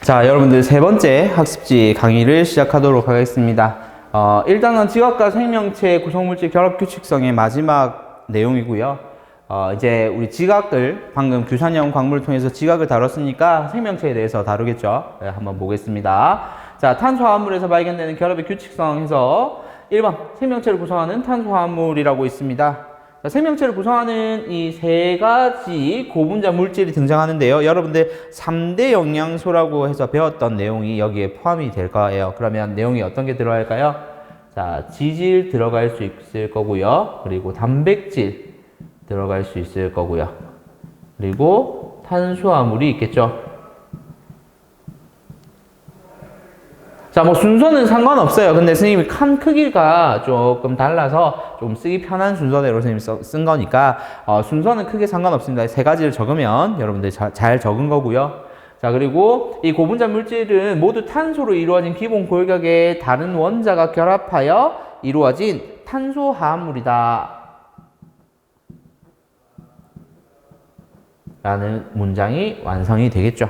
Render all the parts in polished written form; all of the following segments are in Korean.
자, 여러분들 세 번째 학습지 강의를 시작하도록 하겠습니다. 일단은 지각과 생명체 구성물질 결합 규칙성의 마지막 내용이고요. 이제 우리 지각을 방금 규산형 광물을 통해서 지각을 다뤘으니까 생명체에 대해서 다루겠죠. 네, 한번 보겠습니다. 자, 탄소화합물에서 발견되는 결합의 규칙성에서 1번 생명체를 구성하는 탄소화합물이라고 있습니다. 자, 생명체를 구성하는 이 세 가지 고분자 물질이 등장하는데요. 여러분들 3대 영양소라고 해서 배웠던 내용이 여기에 포함이 될 거예요. 그러면 내용이 어떤 게 들어갈까요? 자, 지질 들어갈 수 있을 거고요. 그리고 단백질 들어갈 수 있을 거고요. 그리고 탄수화물이 있겠죠. 자, 뭐 순서는 상관없어요. 근데 선생님이 칸 크기가 조금 달라서 좀 쓰기 편한 순서대로 선생님이 쓴 거니까 순서는 크게 상관없습니다. 세 가지를 적으면 여러분들 잘 적은 거고요. 자, 그리고 이 고분자 물질은 모두 탄소로 이루어진 기본 골격의 다른 원자가 결합하여 이루어진 탄소화합물이다 라는 문장이 완성이 되겠죠.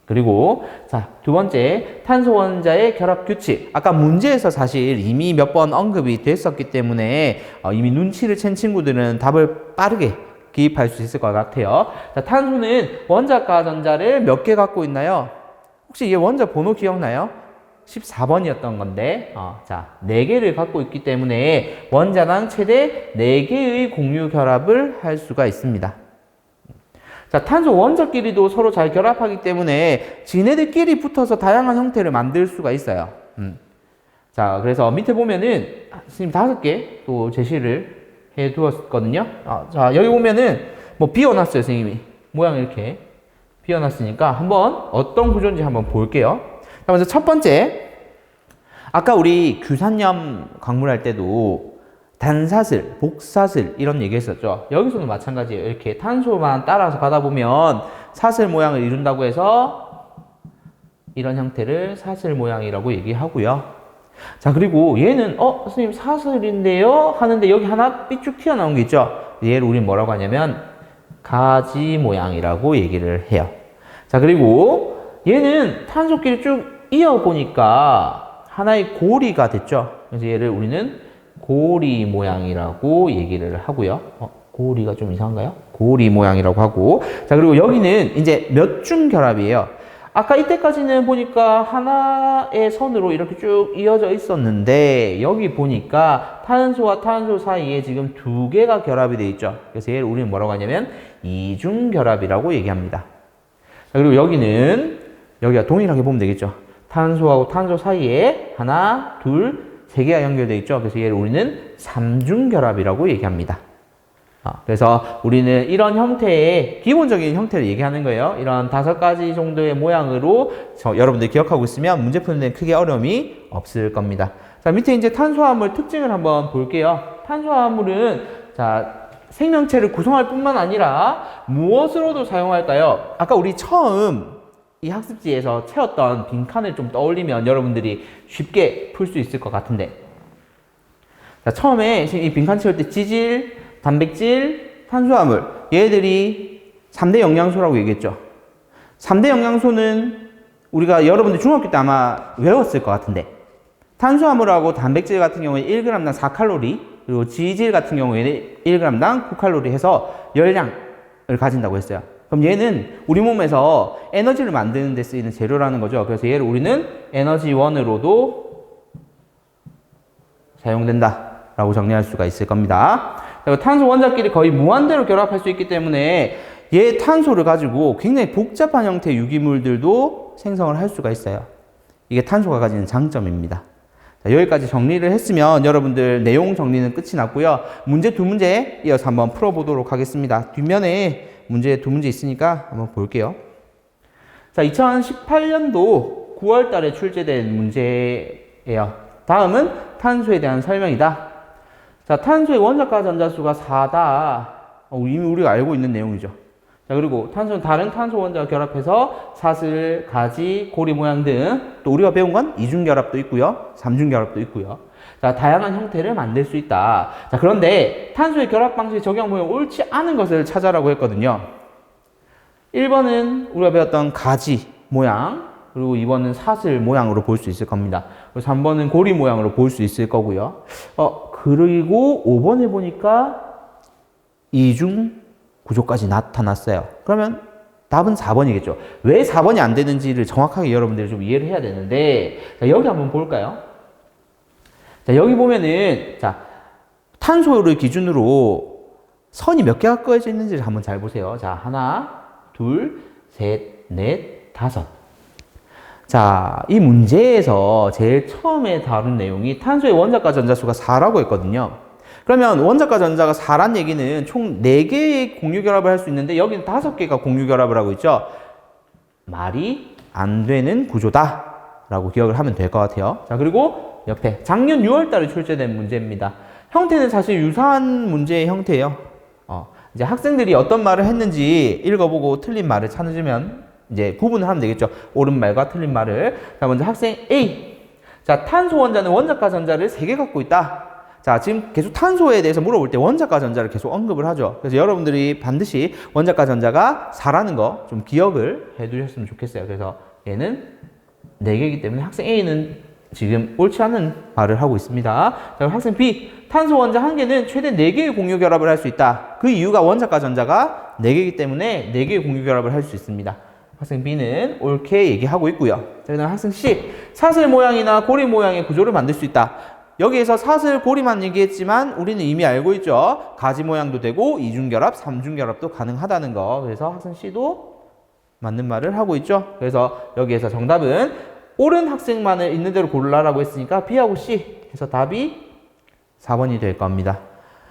그리고 자, 두 번째 탄소 원자의 결합 규칙. 아까 문제에서 사실 이미 몇 번 언급이 됐었기 때문에 이미 눈치를 챈 친구들은 답을 빠르게 기입할 수 있을 것 같아요. 자, 탄소는 원자과 전자를 몇 개 갖고 있나요? 혹시 이 원자 번호 기억나요? 14번이었던 건데 자, 4개를 갖고 있기 때문에 원자당 최대 4개의 공유 결합을 할 수가 있습니다. 자, 탄소 원자끼리도 서로 잘 결합하기 때문에 지네들끼리 붙어서 다양한 형태를 만들 수가 있어요. 자, 그래서 밑에 보면은 선생님 5개 또 제시를 해 두었거든요. 자, 여기 보면은 뭐 비워놨어요, 선생님이. 모양 이렇게 비워놨으니까 한번 어떤 구조인지 한번 볼게요. 자, 먼저 첫 번째. 아까 우리 규산염 광물 할 때도 단사슬, 복사슬 이런 얘기 했었죠. 여기서도 마찬가지예요. 이렇게 탄소만 따라서 가다 보면 사슬 모양을 이룬다고 해서 이런 형태를 사슬 모양이라고 얘기하고요. 자, 그리고 얘는 선생님 사슬인데요 하는데 여기 하나 삐쭉 튀어나온 게 있죠. 얘를 우린 뭐라고 하냐면 가지 모양이라고 얘기를 해요. 자, 그리고 얘는 탄소끼리 쭉 이어보니까 하나의 고리가 됐죠. 그래서 얘를 우리는 고리 모양이라고 얘기를 하고요. 고리가 좀 이상한가요? 고리 모양이라고 하고. 자, 그리고 여기는 이제 몇 중 결합이에요. 아까 이때까지는 보니까 하나의 선으로 이렇게 쭉 이어져 있었는데 여기 보니까 탄소와 탄소 사이에 지금 2개가 결합이 되어 있죠. 그래서 얘를 우리는 뭐라고 하냐면 이중 결합이라고 얘기합니다. 자, 그리고 여기가 동일하게 보면 되겠죠. 탄소하고 탄소 사이에 하나, 둘, 3개가 연결되어 있죠. 그래서 얘를 우리는 3중 결합이라고 얘기합니다. 그래서 우리는 이런 형태의 기본적인 형태를 얘기하는 거예요. 이런 5가지 정도의 모양으로 여러분들 기억하고 있으면 문제 푸는 데는 크게 어려움이 없을 겁니다. 자, 밑에 이제 탄소화합물 특징을 한번 볼게요. 탄소화합물은 자, 생명체를 구성할 뿐만 아니라 무엇으로도 사용할까요? 아까 우리 처음 이 학습지에서 채웠던 빈칸을 좀 떠올리면 여러분들이 쉽게 풀 수 있을 것 같은데. 자, 처음에 이 빈칸 채울 때 지질, 단백질, 탄수화물 얘들이 3대 영양소라고 얘기했죠. 3대 영양소는 우리가 여러분들 중학교 때 아마 외웠을 것 같은데 탄수화물하고 단백질 같은 경우에 1g당 4칼로리 그리고 지질 같은 경우에는 1g당 9칼로리 해서 열량을 가진다고 했어요. 그럼 얘는 우리 몸에서 에너지를 만드는 데 쓰이는 재료라는 거죠. 그래서 얘를 우리는 에너지원으로도 사용된다 라고 정리할 수가 있을 겁니다. 그리고 탄소 원자끼리 거의 무한대로 결합할 수 있기 때문에 얘 탄소를 가지고 굉장히 복잡한 형태의 유기물들도 생성을 할 수가 있어요. 이게 탄소가 가지는 장점입니다. 자, 여기까지 정리를 했으면 여러분들 내용 정리는 끝이 났고요. 문제 2문제 이어서 한번 풀어보도록 하겠습니다. 뒷면에 문제 2문제 있으니까 한번 볼게요. 자, 2018년도 9월 달에 출제된 문제예요. 다음은 탄소에 대한 설명이다. 자, 탄소의 원자과 전자수가 4다. 이미 우리가 알고 있는 내용이죠. 자, 그리고 탄소는 다른 탄소 원자와 결합해서 사슬, 가지, 고리 모양 등 또 우리가 배운 건 이중 결합도 있고요. 3중 결합도 있고요. 자, 다양한 형태를 만들 수 있다. 자, 그런데 탄소의 결합 방식이 적용하면 옳지 않은 것을 찾아라고 했거든요. 1번은 우리가 배웠던 가지 모양, 그리고 2번은 사슬 모양으로 볼 수 있을 겁니다. 그리고 3번은 고리 모양으로 볼 수 있을 거고요. 그리고 5번에 보니까 이중 구조까지 나타났어요. 그러면 답은 4번이겠죠. 왜 4번이 안 되는지를 정확하게 여러분들이 좀 이해를 해야 되는데, 자, 여기 한번 볼까요? 자, 여기 보면은, 자, 탄소를 기준으로 선이 몇 개가 그어져 있는지를 한번 잘 보세요. 자, 하나, 둘, 셋, 넷, 다섯. 자, 이 문제에서 제일 처음에 다룬 내용이 탄소의 원자과 전자수가 4라고 했거든요. 그러면 원자과 전자가 4란 얘기는 총 4개의 공유결합을 할 수 있는데 여기는 5개가 공유결합을 하고 있죠. 말이 안 되는 구조다 라고 기억을 하면 될 것 같아요. 자, 그리고 옆에 작년 6월 달에 출제된 문제입니다. 형태는 사실 유사한 문제의 형태예요. 이제 학생들이 어떤 말을 했는지 읽어보고 틀린 말을 찾으면 이제 구분을 하면 되겠죠. 옳은 말과 틀린 말을. 자, 먼저 학생 A. 자, 탄소 원자는 원자과 전자를 3개 갖고 있다. 자, 지금 계속 탄소에 대해서 물어볼 때 원자과 전자를 계속 언급을 하죠. 그래서 여러분들이 반드시 원자과 전자가 4라는 거 좀 기억을 해 두셨으면 좋겠어요. 그래서 얘는 4개이기 때문에 학생 A는 지금 옳지 않은 말을 하고 있습니다. 자, 그럼 학생 B. 탄소 원자 한 개는 최대 4개의 공유 결합을 할 수 있다. 그 이유가 원자과 전자가 4개이기 때문에 4개의 공유 결합을 할 수 있습니다. 학생 B는 옳게 얘기하고 있고요. 자, 그다음 학생 C. 사슬 모양이나 고리 모양의 구조를 만들 수 있다. 여기에서 사슬, 고리만 얘기했지만 우리는 이미 알고 있죠. 가지 모양도 되고 이중결합, 삼중결합도 가능하다는 거. 그래서 학생 C도 맞는 말을 하고 있죠. 그래서 여기에서 정답은 옳은 학생만을 있는 대로 골라라고 했으니까 B하고 C 해서 답이 4번이 될 겁니다.